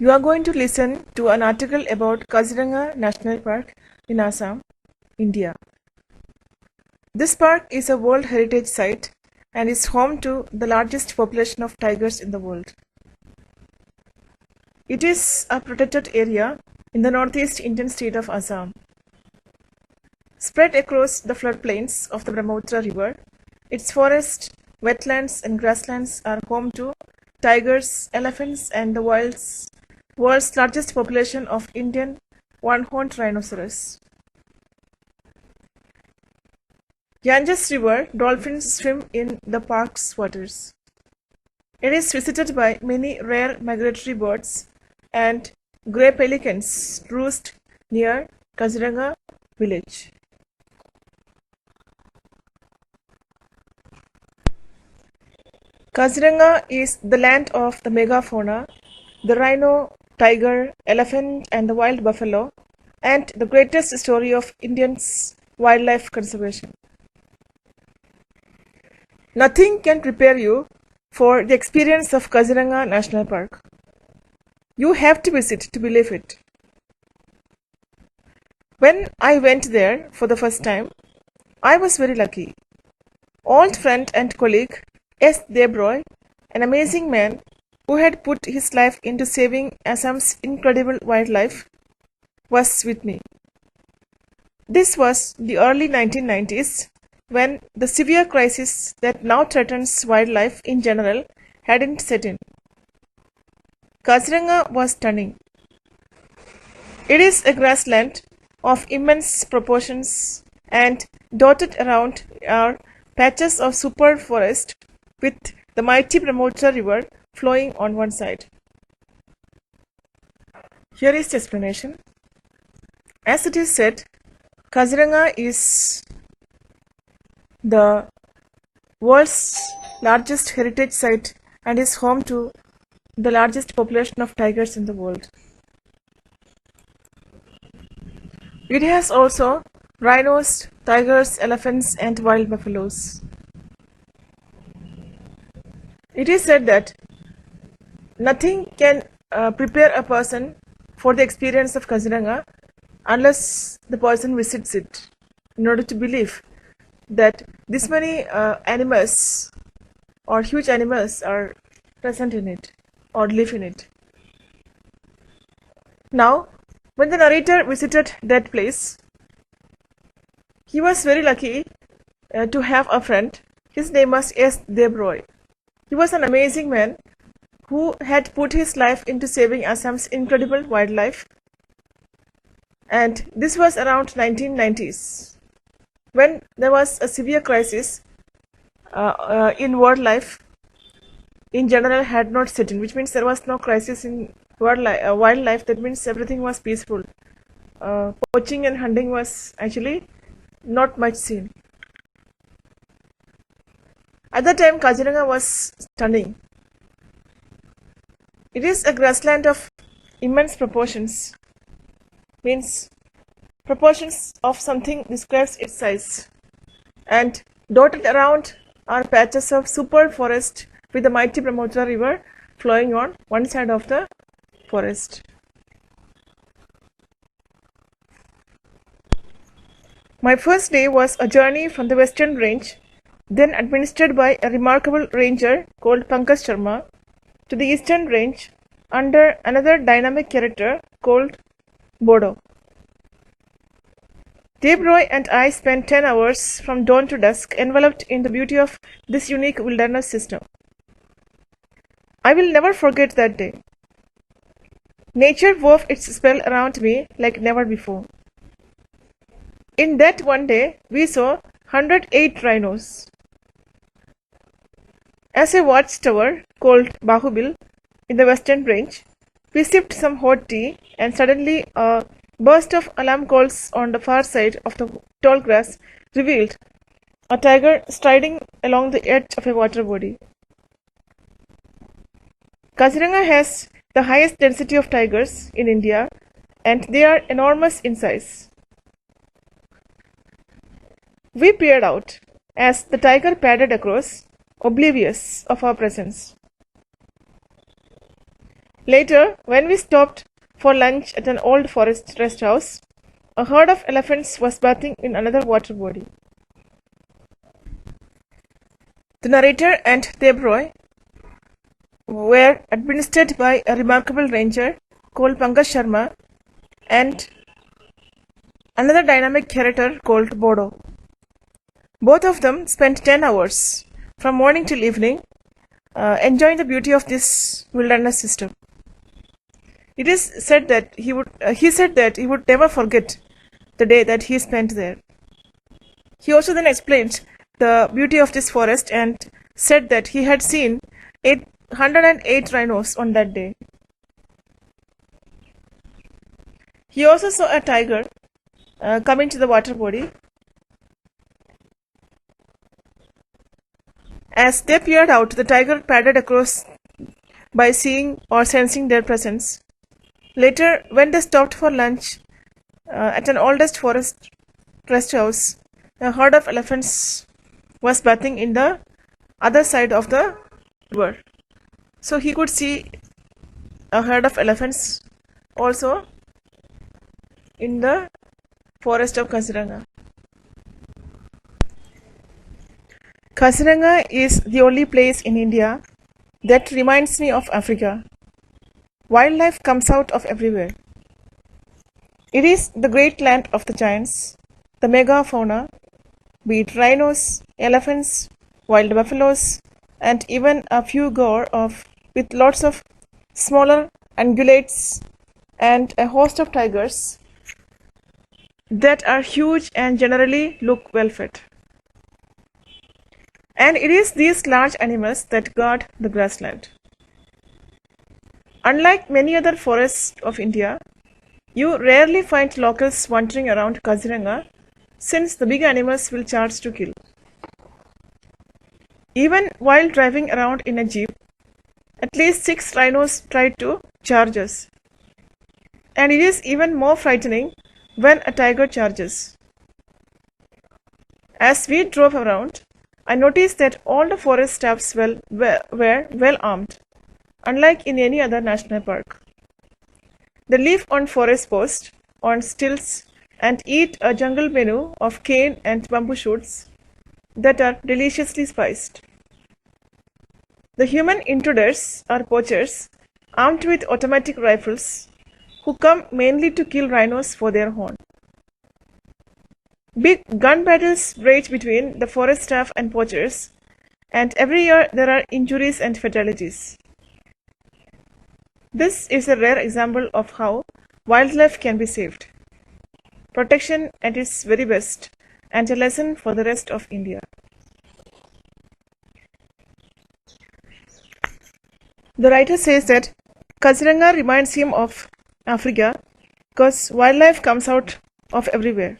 You are going to listen to an article about Kaziranga National Park in Assam, India. This park is a World Heritage Site and is home to the largest population of tigers in the world. It is a protected area in the northeast Indian state of Assam. Spread across the floodplains of the Brahmaputra River, its forests, wetlands and grasslands are home to tigers, elephants and the world's largest population of Indian one-horned rhinoceros. Ganges River dolphins swim in the park's waters. It is visited by many rare migratory birds and grey pelicans roost near Kaziranga village. Kaziranga is the land of the megafauna, the rhino, tiger, elephant and the wild buffalo, and the greatest story of Indians' wildlife conservation. Nothing can prepare you for the experience of Kaziranga National Park. You have to visit to believe it. When I went there for the first time, I was very lucky. Old friend and colleague S. Debroy, an amazing man who had put his life into saving Assam's incredible wildlife, was with me. This was the early 1990s when the severe crisis that now threatens wildlife in general hadn't set in. Kaziranga was stunning. It is a grassland of immense proportions and dotted around are patches of superb forest with the mighty Brahmaputra River flowing on one side. Here is the explanation. As it is said, Kaziranga is the world's largest heritage site and is home to the largest population of tigers in the world. It has also rhinos, tigers, elephants and wild buffaloes. It is said that nothing can prepare a person for the experience of Kaziranga unless the person visits it in order to believe that this many animals or huge animals are present in it or live in it. Now, when the narrator visited that place, he was very lucky to have a friend. His name was S. Debroy. He was an amazing man who had put his life into saving Assam's incredible wildlife, and this was around 1990s when there was a severe crisis in wildlife in general had not set in, which means there was no crisis in wildlife. That means everything was peaceful. Poaching and hunting was actually not much seen. At that time, Kaziranga was stunning. It is a grassland of immense proportions. Means proportions of something describes its size. And dotted around are patches of superb forest with the mighty Brahmaputra River flowing on one side of the forest. My first day was a journey from the Western Range, then administered by a remarkable ranger called Pankaj Sharma, to the Eastern Range under another dynamic character called Bodo. Debroy and I spent 10 hours from dawn to dusk enveloped in the beauty of this unique wilderness system. I will never forget that day. Nature wove its spell around me like never before. In that one day, we saw 108 rhinos. As a watchtower called Bahubil in the Western Range, we sipped some hot tea and suddenly a burst of alarm calls on the far side of the tall grass revealed a tiger striding along the edge of a water body. Kaziranga has the highest density of tigers in India and they are enormous in size. We peered out as the tiger padded across, oblivious of our presence. Later, when we stopped for lunch at an old forest rest house, a herd of elephants was bathing in another water body. The narrator and Debroy were administered by a remarkable ranger called Pankaj Sharma and another dynamic character called Bodo. Both of them spent 10 hours from morning till evening enjoying the beauty of this wilderness system. It is said that he said that he would never forget the day that he spent there. He also then explained the beauty of this forest and said that he had seen 808 rhinos on that day. He also saw a tiger coming to the water body. As they peered out, the tiger padded across by seeing or sensing their presence. Later, when they stopped for lunch at an oldest forest rest house, a herd of elephants was bathing in the other side of the river. So he could see a herd of elephants also in the forest of Kaziranga. Kaziranga is the only place in India that reminds me of Africa. Wildlife comes out of everywhere. It is the great land of the giants, the megafauna, be it rhinos, elephants, wild buffaloes, and even a few with lots of smaller ungulates and a host of tigers that are huge and generally look well fed. And it is these large animals that guard the grassland. Unlike many other forests of India, you rarely find locals wandering around Kaziranga since the big animals will charge to kill. Even while driving around in a jeep, at least 6 rhinos tried to charge us. And it is even more frightening when a tiger charges. As we drove around, I noticed that all the forest staffs were well armed, unlike in any other national park. They live on forest posts, on stilts, and eat a jungle menu of cane and bamboo shoots that are deliciously spiced. The human intruders are poachers armed with automatic rifles who come mainly to kill rhinos for their horn. Big gun battles rage between the forest staff and poachers, and every year there are injuries and fatalities. This is a rare example of how wildlife can be saved. Protection at its very best, and a lesson for the rest of India. The writer says that Kaziranga reminds him of Africa because wildlife comes out of everywhere.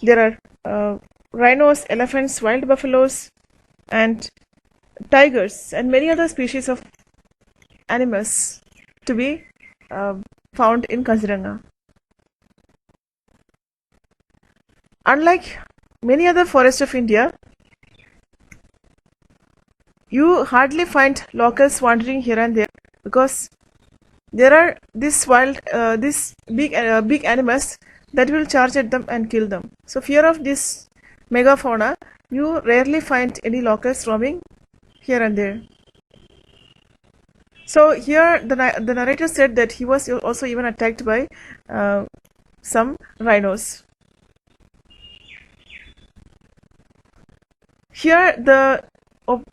There are rhinos, elephants, wild buffaloes, and tigers, and many other species of animals to be found in Kaziranga. Unlike many other forests of India, you hardly find locals wandering here and there because there are these big animals that will charge at them and kill them. So fear of this megafauna, you rarely find any locals roaming here and there. So here the narrator said that he was also even attacked by some rhinos. Here the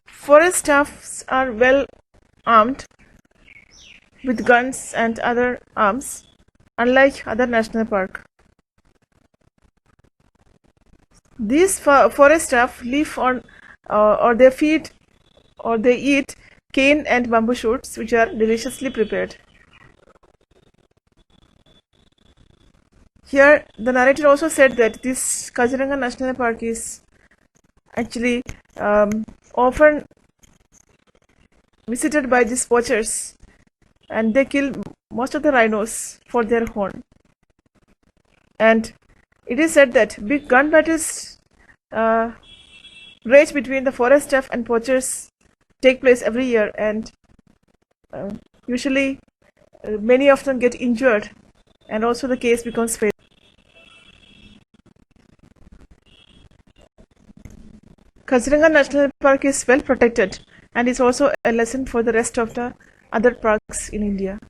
forest staffs are well armed with guns and other arms, unlike other national park. These forest staff live on or they feed or they eat cane and bamboo shoots which are deliciously prepared. Here the narrator also said that this Kaziranga National Park is actually often visited by these poachers, and they kill most of the rhinos for their horn. And it is said that big gun battles rage between the forest staff and poachers take place every year, and Usually, many of them get injured, and also the case becomes fatal. Kaziranga National Park is well protected and is also a lesson for the rest of the other parks in India.